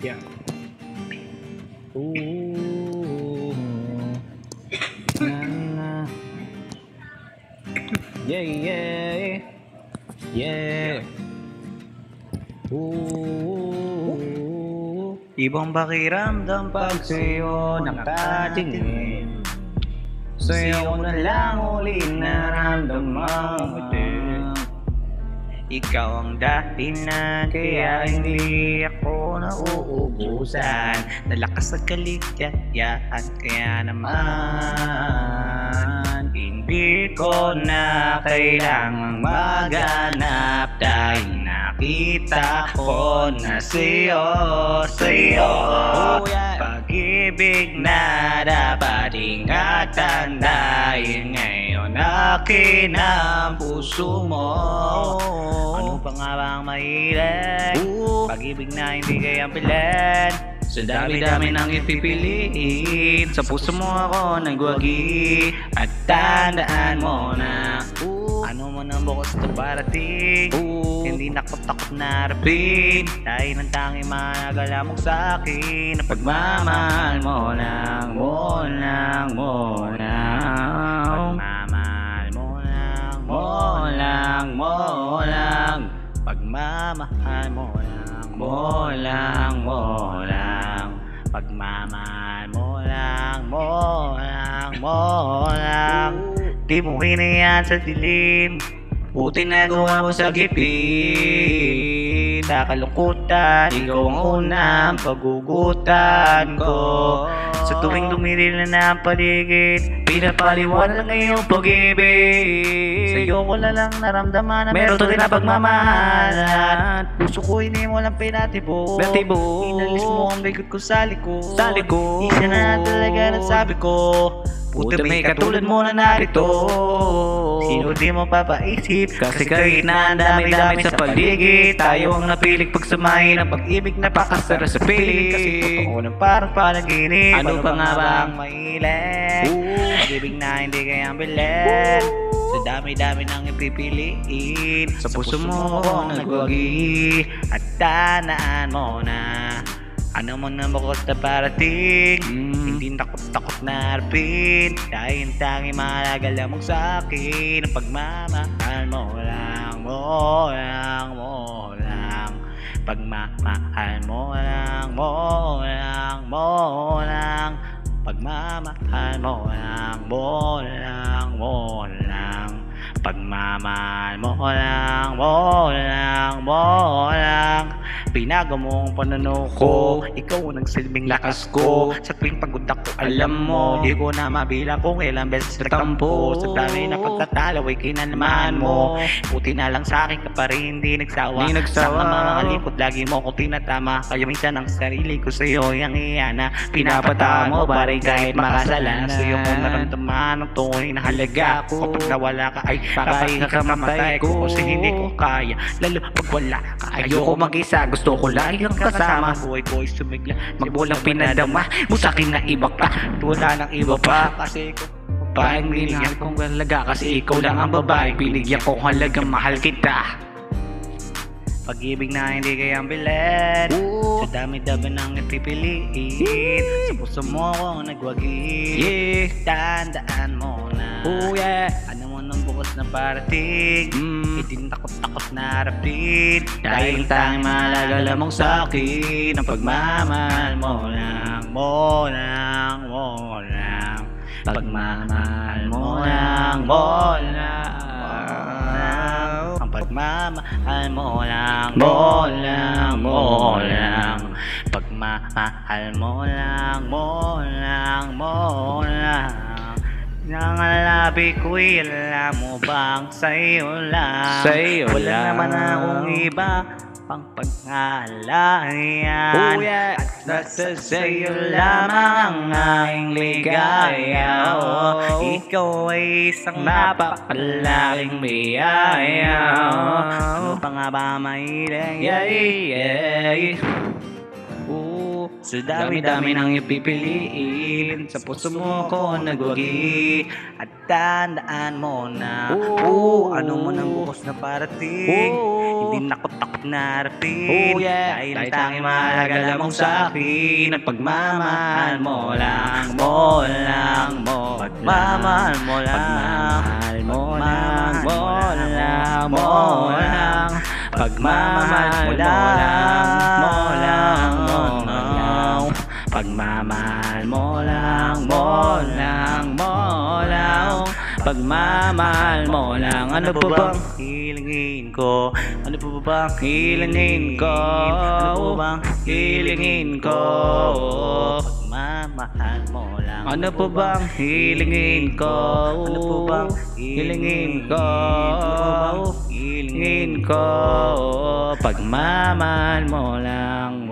Yeah. Ooh. Na. Yeah, yeah. Yeah. Ooh. Ibang pakiramdam pag sa'yo nakatingin. Sa'yo na lang uli naramdaman. Ikaw ang dahilan kaya hindi ako nauubusan. Nalakas at kaligayahan kaya naman hindi ko na kailangang maghanap dahil nakita ko na sa'yo. Pag-ibig na dapat ingatan dahil ngayon akin ang puso mo. Ano pa nga ba ang mahilig? Pag-ibig na hindi kayang pilit. Sa dami-dami nang ipipiliin, sa puso mo ako nagwagi. At tandaan mo na ano mo nang bukas na parating. Hindi na ako takot na harapin dahil ang tanging managala mo sa akin ang pagmamahal mo lang, mo lang, mo lang. Pagmamahal mo lang, mo lang, mo lang. Pagmamahal mo lang, mo lang, mo lang. Pagmamahal mo lang, mo lang, mo lang. Di mo hinayaan sa dilim, buti na gawa mo sa gipin. Sa kalungkutan, ikaw ang unang pagugutan ko. Sa tuwing dumidil na ang paligid, pinapaliwanag ang iyong pag-ibig. Sa'yo ko na lang naramdaman na meron din na pagmamahalan. Puso ko hindi mo lang pinatibo. Inalis mo ang bigot ko sa likod. Isa na talaga ng sabi ko, buti may katulad mo na narito. Sino di mo papaisip, kasi kahit na ang dami-dami sa paligid, tayo ang napilig pagsamahin ang pag-ibig na pakasara sa piling. Kasi totoo na parang panaginip. Ano pa nga ba ang mahilig? Pag-ibig na hindi kayang bilhin. Sa dami-dami nang ipipiliin, sa puso mo ako nagwagi. At tandaan mo na ano mo na bukas na parating. Hindi takot na harapin dahil ang tanging malagala mo sa akin ang pagmamahal mo lang, mo lang, mo lang. Pagmamahal mo lang, mo lang, mo lang. Pagmamahal mo lang, mo lang, mo lang. Pagmamahal mo lang, mo lang, mo lang. Pinago mo ang pananaw ko, ikaw ang nagsilbing lakas ko. Sa tuwing pagod ako, alam mo, di ko na mabilang kung ilang beses nagtampo. Sa dami na pagtatalo ay kinalmahan mo. Buti na lang sa akin ka pa rin hindi nagsawa. Sa mga likod lagi mo ko tinatama. Kaya minsan ang sarili ko sa'yo yung iyana. Pinapata mo pa rin kahit makasalanan. Sa'yo ko naramdaman ang tunay na halaga ko. Kapag nawala ka ay kakain ka mamatay ko. Kasi hindi ko kaya, lalo pag wala ka. Ayoko mag-isa, gusto ko lagi kang kasama. Buhay ko ay sumigla, magbulang pinadama mo sa'kin na iba pa. Wala nang iba pa, kasi ikaw babaeng binigyan kong halaga. Kasi ikaw lang ang babae, binigyan kong halagang mahal kita. Pag-ibig na hindi kayang bilhin, sa dami-dami nang ipipiliin, sa puso mo ako nagwagi. Tandaan mo na ano mo nang bukas na parating. Hindi takot na harapin dahil tanging malagala mong sa'kin ang pagmamahal mo lang, mo lang, mo lang. Pagmamahal mo lang, mo lang. Ang pagmamahal mo lang, mo lang, mo lang. Pagmamahal mo lang, mo lang, mo lang. Nangalabi ko'y alam mo bang sa'yo lang. Wala naman akong iba pang pangalayan. At nasa sa'yo lamang ang aking ligaya. Ikaw ay isang napakalaking biyaya. Ano pa nga ba mahilig? Sa dami-dami nang ipipiliin, sa puso mo ko nagwagi. At tandaan mo na, ano man ang bukas na parating, hindi na ako takot na harapin. Dahil ang tanging mahalaga lamang sa akin, at pagmamahal mo lang, mo lang, mo. Pagmamahal mo lang, mo lang, mo lang, mo lang. Pagmamahal mo lang, mo lang, mo lang. Pagmamahal mo lang, mo lang, mo lang. Pagmamahal mo lang. Ano po bang hilingin ko? Ano po bang hilingin ko? Ano po bang hilingin ko? Pagmamahal mo lang. Ano po bang hilingin ko? Ano po bang hilingin ko? Hilingin ko. Pagmamahal mo lang.